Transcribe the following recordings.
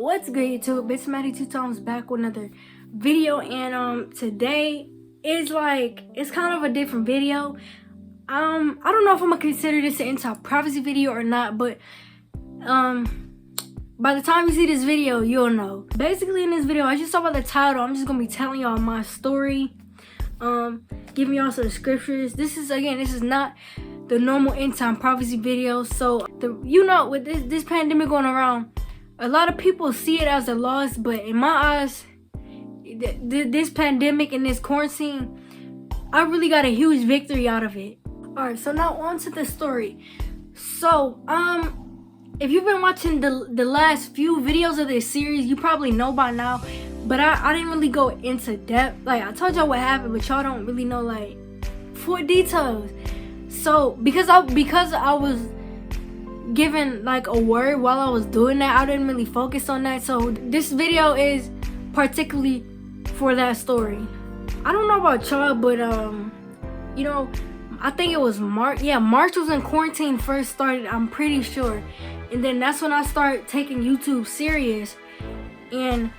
What's good, YouTube? It's Maddie 2 times back with another video, and today is it's kind of a different video. I don't know if I'm gonna consider this an inside privacy video or not, but by the time you see this video, you'll know. Basically, in this video, as you saw by the title, I'm just gonna be telling y'all my story, giving y'all some scriptures. This is not the normal end time prophecy video. So with this pandemic going around, a lot of people see it as a loss, but in my eyes, this pandemic and this quarantine, I really got a huge victory out of it. Alright, so now on to the story. So, if you've been watching the last few videos of this series, you probably know by now, but I didn't really go into depth. Like, I told y'all what happened, but y'all don't really know, full details. So, because I was given a word while I was doing that, I didn't really focus on that. So this video is particularly for that story. I don't know about y'all, but I think it was March. Yeah, March was when quarantine first started, I'm pretty sure. And then that's when I started taking YouTube serious. And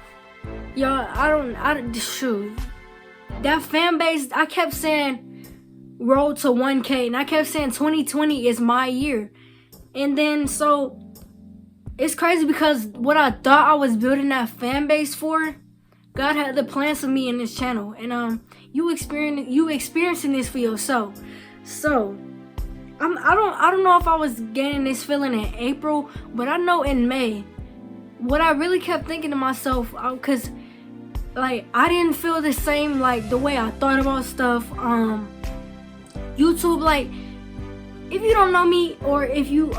y'all, shoot, that fan base, I kept saying road to 1K, and I kept saying 2020 is my year. And then, so, it's crazy because what I thought I was building that fan base for, God had the plans for me in this channel. And you experiencing this for yourself. So, I don't know if I was getting this feeling in April, but I know in May, what I really kept thinking to myself, because I didn't feel the same the way I thought about stuff. YouTube, if you don't know me, or if you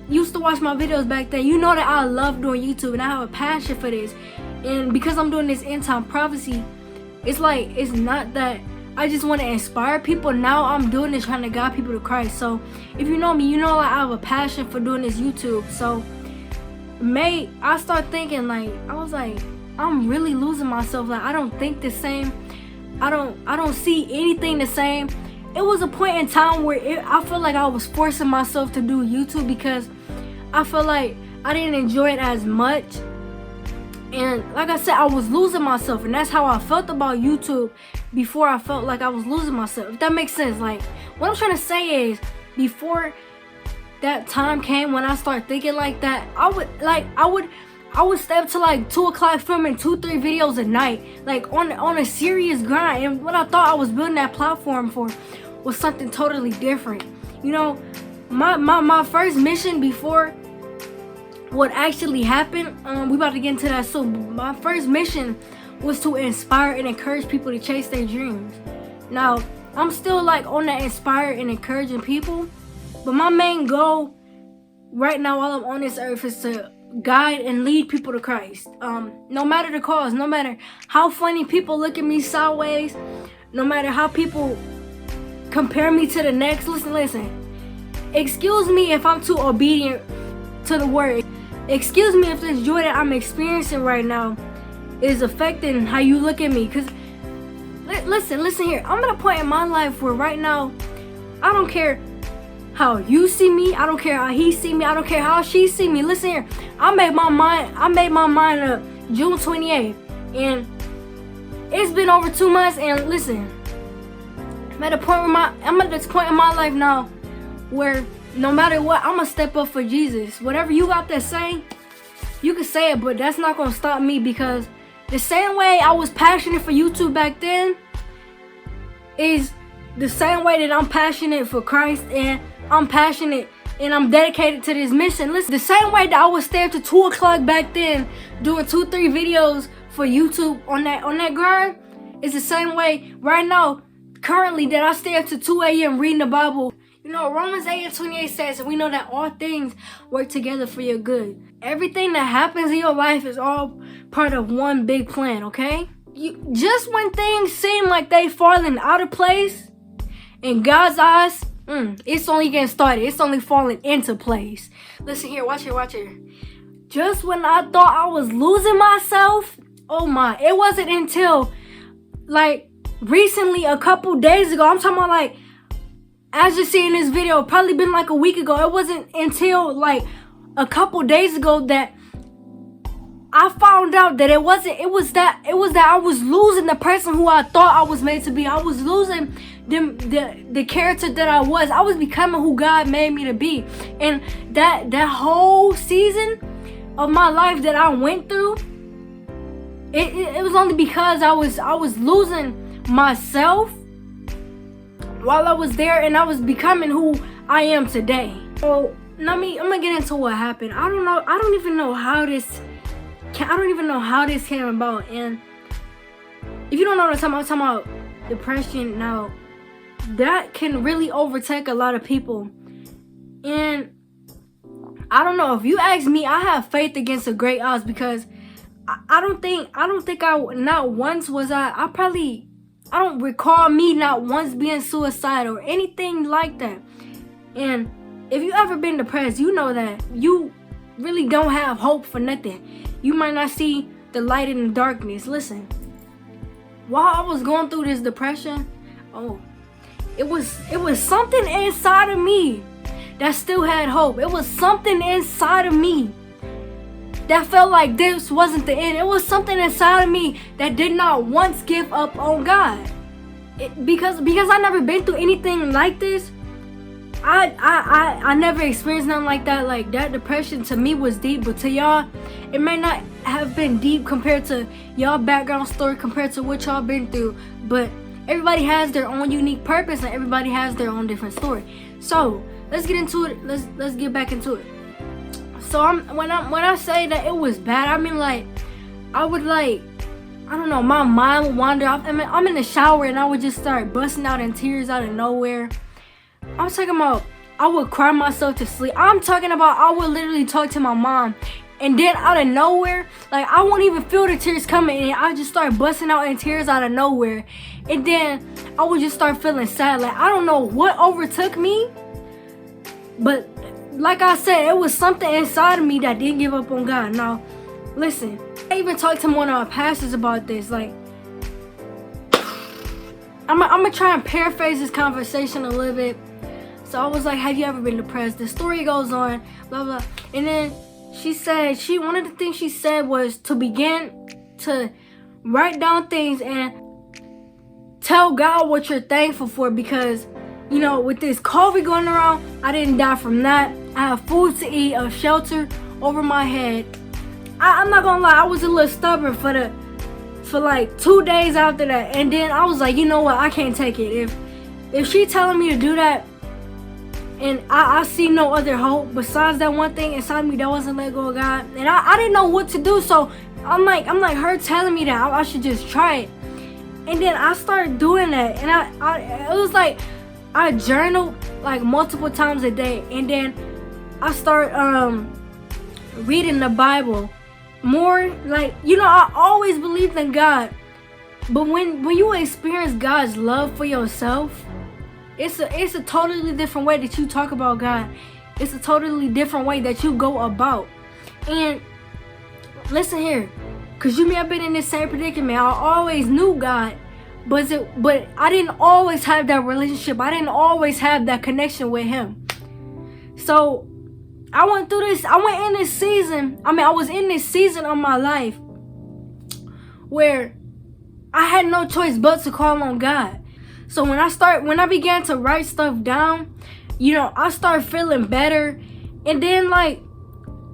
used to watch my videos back then, you know that I love doing YouTube and I have a passion for this. And because I'm doing this end time prophecy, it's not that I just want to inspire people. Now I'm doing this trying to guide people to Christ. So if you know me, you know I have a passion for doing this YouTube. So May, I start thinking I was I'm really losing myself. I don't think the same. I don't see anything the same. It was a point in time where I felt like I was forcing myself to do YouTube because I felt like I didn't enjoy it as much. And like I said, I was losing myself, and that's how I felt about YouTube before I felt like I was losing myself. If that makes sense. What I'm trying to say is, before that time came when I started thinking like that, I would stay up to 2 o'clock filming 2-3 videos a night, on a serious grind. And what I thought I was building that platform for was something totally different. My first mission before what actually happened, we about to get into that. So my first mission was to inspire and encourage people to chase their dreams. Now I'm still on that inspire and encouraging people, but my main goal right now while I'm on this earth is to guide and lead people to Christ. No matter the cause, no matter how funny people look at me sideways, no matter how people compare me to the next. Listen. Excuse me if I'm too obedient to the word. Excuse me if this joy that I'm experiencing right now is affecting how you look at me. Cause listen here. I'm at a point in my life where right now, I don't care how you see me, I don't care how he see me, I don't care how she see me. Listen here, I made my mind up June 28th, and it's been over 2 months. And listen, I'm at this point in my life now where no matter what, I'm gonna step up for Jesus. Whatever you got to say, you can say it, but that's not gonna stop me, because the same way I was passionate for YouTube back then is the same way that I'm passionate for Christ, and I'm passionate and I'm dedicated to this mission. Listen, the same way that I would stay up to 2 o'clock back then doing 2-3 videos for YouTube on that grind, is the same way right now, currently, that I stay up to 2 a.m. reading the Bible. Romans 8:28 says, and we know that all things work together for your good. Everything that happens in your life is all part of one big plan, okay? Just when things seem like they falling out of place, in God's eyes, it's only getting started. It's only falling into place. Listen here, watch here. Just when I thought I was losing myself, it wasn't until recently, a couple days ago, I'm talking about as you see in this video, probably been a week ago. It wasn't until a couple days ago that I found out that it was that I was losing the person who I thought I was made to be. I was losing the character that I was. I was becoming who God made me to be. And that whole season of my life that I went through, it was only because I was losing myself while I was there, and I was becoming who I am today. So I'm gonna get into what happened. I don't even know how this came about. And if you don't know what I'm talking about depression. Now, that can really overtake a lot of people. And I don't know, if you ask me, I have faith against the great odds, because I don't recall me not once being suicidal or anything like that. And if you ever been depressed, you know that you really don't have hope for nothing. You might not see the light in the darkness. Listen, while I was going through this depression, it was something inside of me that still had hope. It was something inside of me that felt like this wasn't the end. It was something inside of me that did not once give up on God. Because I never been through anything like this. I never experienced nothing like that. Like, that depression to me was deep, but to y'all, it may not have been deep compared to y'all background story, compared to what y'all been through. But everybody has their own unique purpose, and everybody has their own different story. So let's get into it. Let's get back into it. So when I say that it was bad, I mean, like, I would, like, I don't know, my mind would wander off. I mean, I'm in the shower and I would just start busting out in tears out of nowhere. I'm talking about I would cry myself to sleep. I'm talking about I would literally talk to my mom, and then out of nowhere, like, I won't even feel the tears coming, and I just start busting out in tears out of nowhere. And then I would just start feeling sad. Like, I don't know what overtook me, but like I said, it was something inside of me that didn't give up on God. Now, listen, I even talked to one of our pastors about this. Like, I'm gonna try and paraphrase this conversation a little bit. So I was like, have you ever been depressed? The story goes on, blah, blah. And then she said, one of the things she said was to begin to write down things and tell God what you're thankful for, because, you know, with this COVID going around, I didn't die from that. I have food to eat, a shelter over my head. I'm not gonna lie, I was a little stubborn for like 2 days after that. And then I was like, you know what, I can't take it. If she telling me to do that, and I see no other hope besides that one thing inside me that wasn't let go of God, and I didn't know what to do. So I'm like her telling me that I should just try it. And then I started doing that, and it was like I journaled like multiple times a day. And then I start reading the Bible more. Like, you know, I always believed in God, but when you experience God's love for yourself, it's a totally different way that you talk about God. It's a totally different way that you go about. And listen here, cause you may have been in this same predicament. I always knew God, but I didn't always have that relationship. I didn't always have that connection with Him. So I went through this. I was in this season of my life where I had no choice but to call on God. So when I began to write stuff down, you know, I started feeling better. And then, like,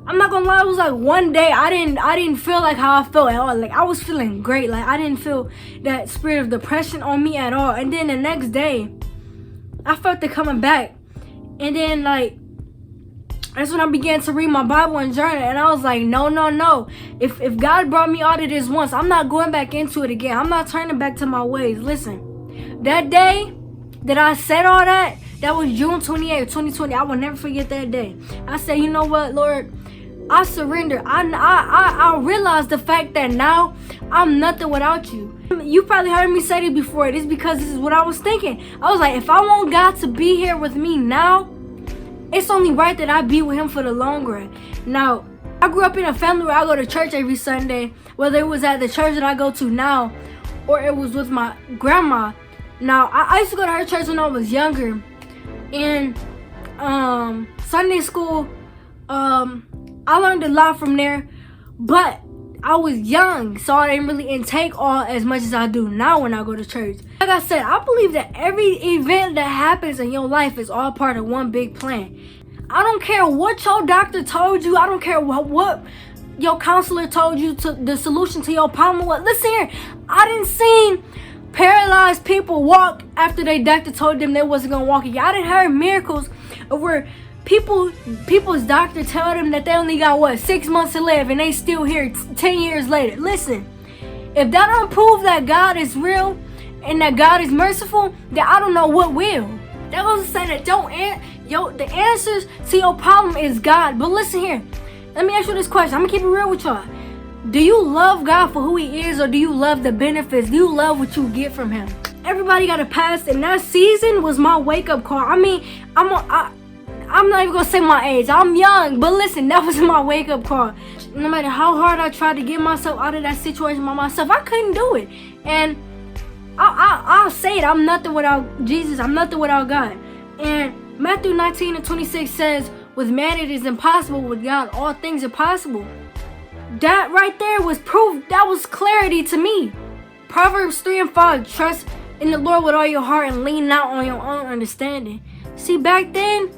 I'm not gonna lie, it was like one day I didn't feel like how I felt at all. Like, I was feeling great. Like, I didn't feel that spirit of depression on me at all. And then the next day, I felt it coming back. And then, like, that's when I began to read my Bible and journal. And I was like, no. If God brought me out of this once, I'm not going back into it again. I'm not turning back to my ways. Listen, that day that I said all that, that was June 28th, 2020. I will never forget that day. I said, you know what, Lord, I surrender. I realized the fact that now I'm nothing without you. You probably heard me say this before. This is because this is what I was thinking. I was like, if I want God to be here with me now, it's only right that I be with Him for the long run. Now, I grew up in a family where I go to church every Sunday, whether it was at the church that I go to now or it was with my grandma. Now, I used to go to her church when I was younger. In Sunday school, I learned a lot from there. But I was young, so I didn't really intake all as much as I do now when I go to church. Like I said, I believe that every event that happens in your life is all part of one big plan. I don't care what your doctor told you. I don't care what your counselor told you to the solution to your problem. What? Listen here, I didn't see paralyzed people walk after their doctor told them they wasn't gonna walk again. I didn't hear miracles of where people's doctor tell them that they only got 6 months to live and they still here 10 years later. Listen, if that don't prove that God is real and that God is merciful, then I don't know what will. That goes to say that the answers to your problem is God. But listen here, let me ask you this question. I'm gonna keep it real with y'all. Do you love God for who he is, or do you love the benefits? Do you love what you get from him? Everybody got a past, and that season was my wake-up call. I mean, I'm not even gonna say my age. I'm young, but listen, that was my wake-up call. No matter how hard I tried to get myself out of that situation by myself, I couldn't do it. And I'll say it, I'm nothing without Jesus. I'm nothing without God. And Matthew 19:26 says, with man it is impossible, with God all things are possible. That right there was proof. That was clarity to me. Proverbs 3:5, trust in the Lord with all your heart and lean not on your own understanding. See, back then,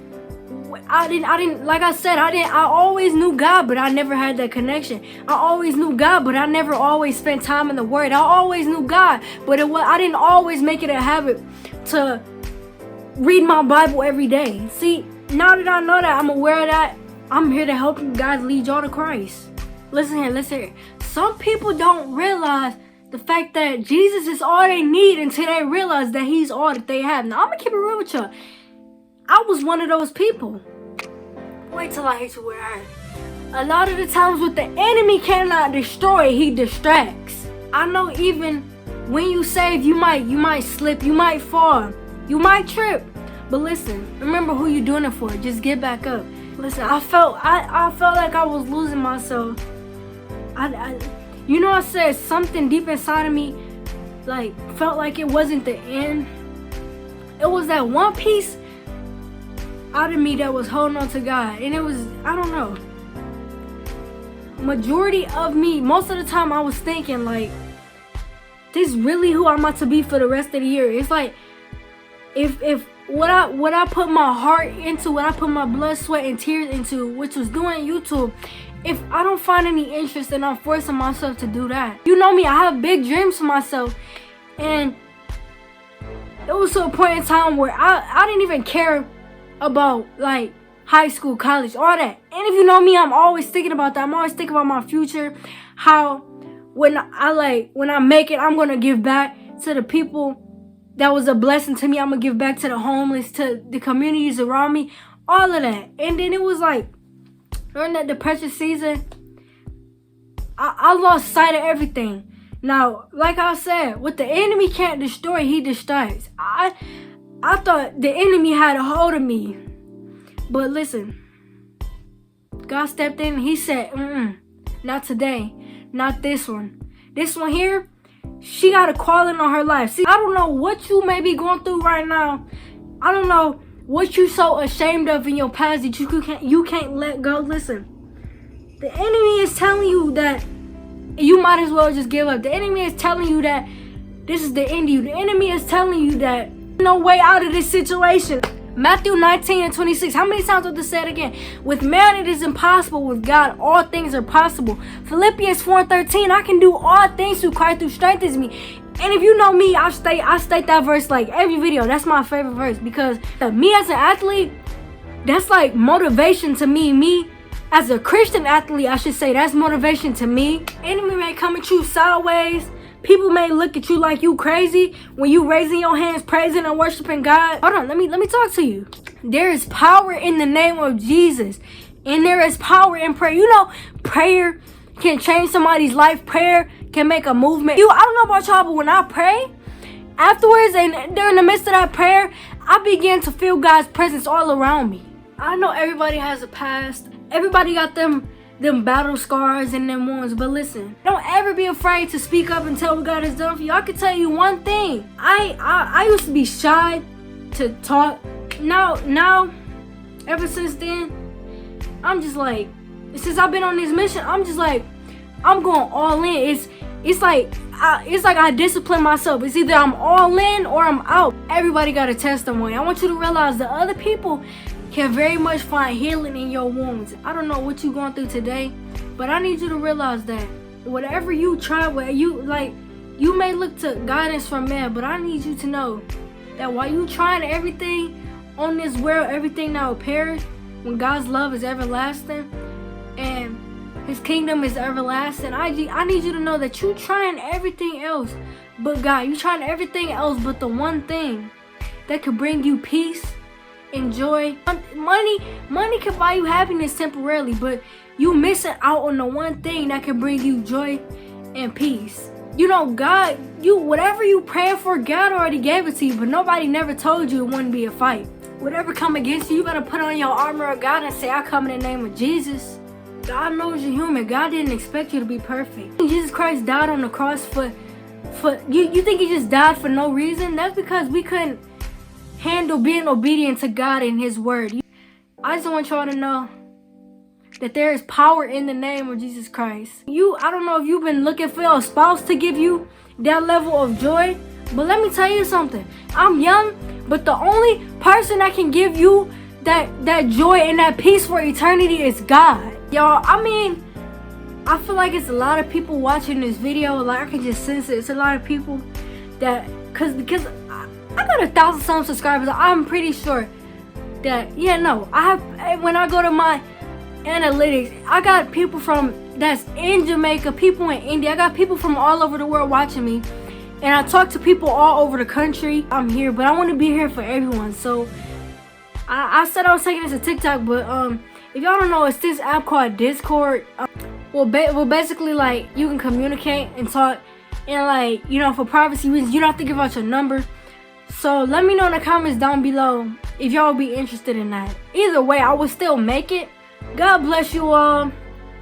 I didn't, like I said, I always knew God, but I never had that connection. I always knew God, but I never always spent time in the Word. I always knew God, but I didn't always make it a habit to read my Bible every day. See, now that I know that, I'm aware of that, I'm here to help you guys lead y'all to Christ. Listen here. Some people don't realize the fact that Jesus is all they need until they realize that he's all that they have. Now, I'm gonna keep it real with y'all. I was one of those people. Wait till I hit you where I hurt. A lot of the times what the enemy cannot destroy, he distracts. I know even when you save, you might slip, you might fall, you might trip. But listen, remember who you're doing it for. Just get back up. Listen, I felt like I was losing myself. I said something deep inside of me, like, felt like it wasn't the end. It was that one piece out of me that was holding on to God, and it was, I don't know. Majority of me, most of the time, I was thinking like, this really who I'm about to be for the rest of the year. It's like, if what I put my heart into, what I put my blood, sweat, and tears into, which was doing YouTube, if I don't find any interest, then I'm forcing myself to do that. You know me, I have big dreams for myself. And it was to a point in time where I didn't even care about like high school, college, all that. And if you know me, I'm always thinking about that. I'm always thinking about my future. How when I make it, I'm gonna give back to the people that was a blessing to me. I'm gonna give back to the homeless, to the communities around me, all of that. And then it was like, during that depression season, I lost sight of everything. Now, like I said, what the enemy can't destroy, he distracts. I thought the enemy had a hold of me. But listen, God stepped in and he said, not today, not this one. This one here, she got a calling on her life. See, I don't know what you may be going through right now. I don't know what you so ashamed of in your past that you can't let go. Listen, the enemy is telling you that you might as well just give up. The enemy is telling you that this is the end of you. The enemy is telling you that no way out of this situation. Matthew 19:26. How many times do I have to say it again? With man it is impossible. With God all things are possible. Philippians 4:13. I can do all things through Christ who strengthens me. And if you know me, I state that verse like every video. That's my favorite verse, because me as an athlete, that's like motivation to me. Me as a Christian athlete, I should say, that's motivation to me. Enemy may come at you sideways. People may look at you like you crazy when you raising your hands, praising and worshiping God. Hold on, let me talk to you. There is power in the name of Jesus, and there is power in prayer. You know, prayer can change somebody's life. Prayer can make a movement. I don't know about y'all, but when I pray, afterwards and during the midst of that prayer, I begin to feel God's presence all around me. I know everybody has a past. Everybody got them battle scars and them wounds. But listen, don't ever be afraid to speak up and tell what God has done for you. I can tell you one thing. I used to be shy to talk. Now, ever since then, I'm just like, since I've been on this mission, I'm just like, I'm going all in. It's like I discipline myself. It's either I'm all in or I'm out. Everybody got a testimony. I want you to realize that other people can very much find healing in your wounds. I don't know what you're going through today, but I need you to realize that whatever you try, you may look to guidance from man, but I need you to know that while you trying everything on this world, everything now will perish, when God's love is everlasting and His kingdom is everlasting. I need you to know that you trying everything else but God. You trying everything else but the one thing that could bring you peace and joy. Money can buy you happiness temporarily, but you missing out on the one thing that can bring you joy and peace. You know, God, whatever you praying for, God already gave it to you, but nobody never told you it wouldn't be a fight. Whatever come against you, you gotta put on your armor of God and say, I come in the name of Jesus. God knows you're human. God didn't expect you to be perfect. Jesus Christ died on the cross for you think He just died for no reason? That's because we couldn't handle being obedient to God and His word. I just want y'all to know that there is power in the name of Jesus Christ. I don't know if you've been looking for your spouse to give you that level of joy, but let me tell you something. I'm young, but the only person that can give you that joy and that peace for eternity is God. Y'all, I mean, I feel like it's a lot of people watching this video. Like, I can just sense it. It's a lot of people that, because I got 1,000-some subscribers. I'm pretty sure that, when I go to my analytics, I got people that's in Jamaica, people in India. I got people from all over the world watching me. And I talk to people all over the country. I'm here, but I want to be here for everyone. So I said I was taking this to TikTok, but if y'all don't know, it's this app called Discord. Well, basically, like, you can communicate and talk, and, like, you know, for privacy reasons, you don't have to give out your number. So let me know in the comments down below if y'all would be interested in that. Either way, I will still make it. God bless you all.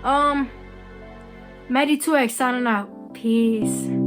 𝐻𝑜𝑝𝑒 signing out. Peace.